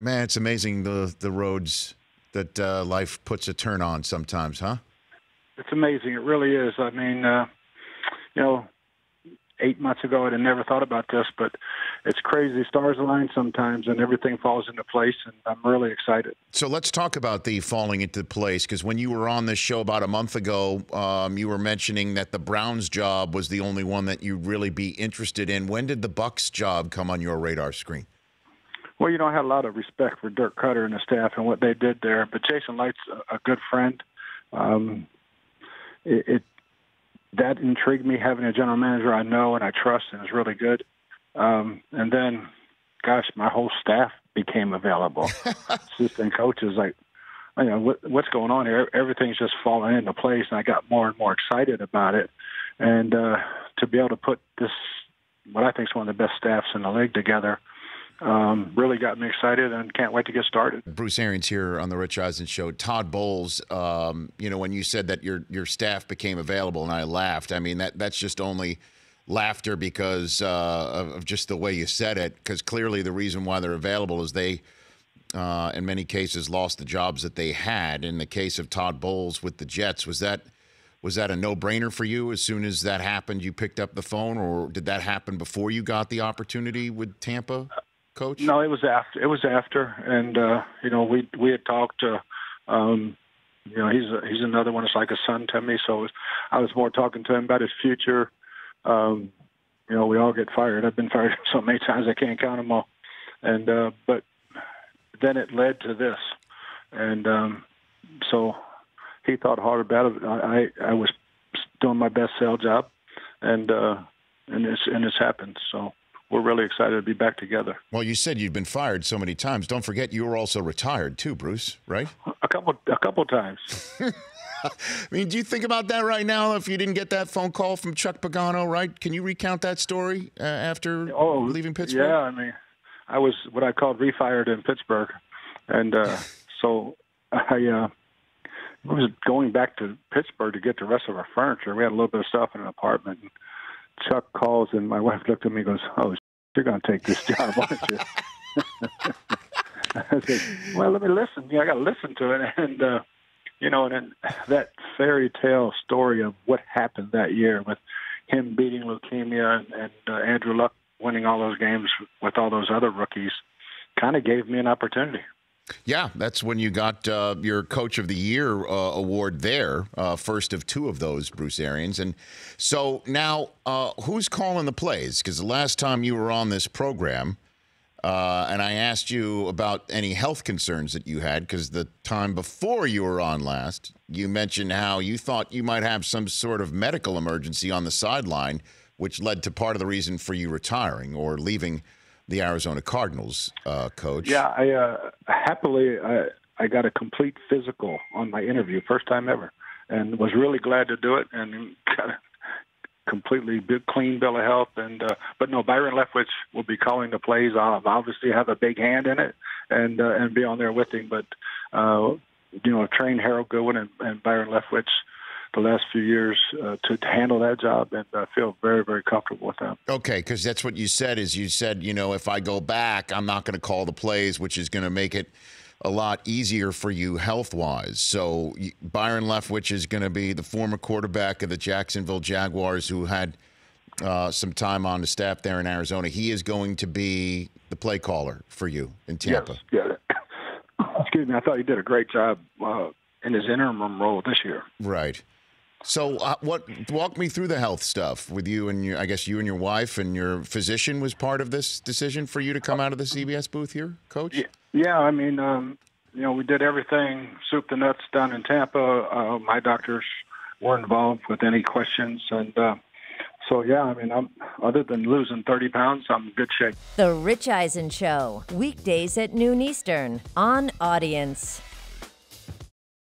Man, it's amazing the roads that life puts a turn on sometimes, huh? It's amazing. It really is. I mean, you know, 8 months ago, I'd have never thought about this, but it's crazy. Stars align sometimes, and everything falls into place, and I'm really excited. So let's talk about the falling into place, because when you were on this show about a month ago, you were mentioning that the Browns job was the only one that you'd really be interested in. When did the Bucs job come on your radar screen? Well, I had a lot of respect for Dirk Cutter and the staff and what they did there, but Jason Light's a good friend. That intrigued me, having a general manager I know and I trust and is really good. And then, gosh, my whole staff became available. Assistant coaches, what's going on here? Everything's just falling into place, and I got more and more excited about it. And to be able to put this, what I think is one of the best staffs in the league together, really got me excited and can't wait to get started. Bruce Arians here on the Rich Eisen Show. Todd Bowles, when you said that your staff became available, and I laughed. I mean, that's just only laughter because of just the way you said it, because clearly the reason why they're available is they, in many cases, lost the jobs that they had. In the case of Todd Bowles with the Jets, was that a no-brainer for you? As soon as that happened, you picked up the phone, or did that happen before you got the opportunity with Tampa? Coach? No, it was after. It was after, and we had talked. He's another one that's like a son to me. So I was more talking to him about his future. We all get fired. I've been fired so many times I can't count them all. And but then it led to this, and so he thought hard about it. I was doing my best sales job, and it's happened. So we're really excited to be back together. Well, you said you'd been fired so many times. Don't forget you were also retired too, Bruce, right? A couple times. I mean, do you think about that right now if you didn't get that phone call from Chuck Pagano, right? Can you recount that story after leaving Pittsburgh? Yeah, I mean, I was what I called refired in Pittsburgh. And so I was going back to Pittsburgh to get the rest of our furniture. We had a little bit of stuff in an apartment. And Chuck calls, and my wife looked at me and goes, "Oh, you're going to take this job, aren't you?" I said, "Well, let me listen. I got to listen to it." And, and then that fairy tale story of what happened that year with him beating leukemia and Andrew Luck winning all those games with all those other rookies kind of gave me an opportunity. Yeah, that's when you got your Coach of the Year award there, first of two of those, Bruce Arians. And so now who's calling the plays? Because the last time you were on this program, and I asked you about any health concerns that you had, because the time before you were on last, you mentioned how you thought you might have some sort of medical emergency on the sideline, which led to part of the reason for you retiring or leaving the Arizona Cardinals, Coach. Yeah, I got a complete physical on my interview, first time ever, and was really glad to do it, and got a completely clean bill of health. And but no, Byron Leftwich will be calling the plays. I'll obviously have a big hand in it and be on there with him. But I've trained Harold Goodwin and Byron Leftwich the last few years to handle that job, and I feel very, very comfortable with them. Okay, because that's what you said, if I go back, I'm not going to call the plays, which is going to make it a lot easier for you health-wise. So Byron Leftwich is going to be the former quarterback of the Jacksonville Jaguars who had some time on the staff there in Arizona. He is going to be the play caller for you in Tampa. Yes. Yeah. Excuse me, I thought he did a great job in his interim role this year. Right. So walk me through the health stuff with you and you and your wife and your physician was part of this decision for you to come out of the CBS booth here, Coach? Yeah, I mean, we did everything, soup to nuts, done in Tampa. My doctors were involved with any questions. And I'm other than losing 30 pounds, I'm in good shape. The Rich Eisen Show, weekdays at noon Eastern on Audience.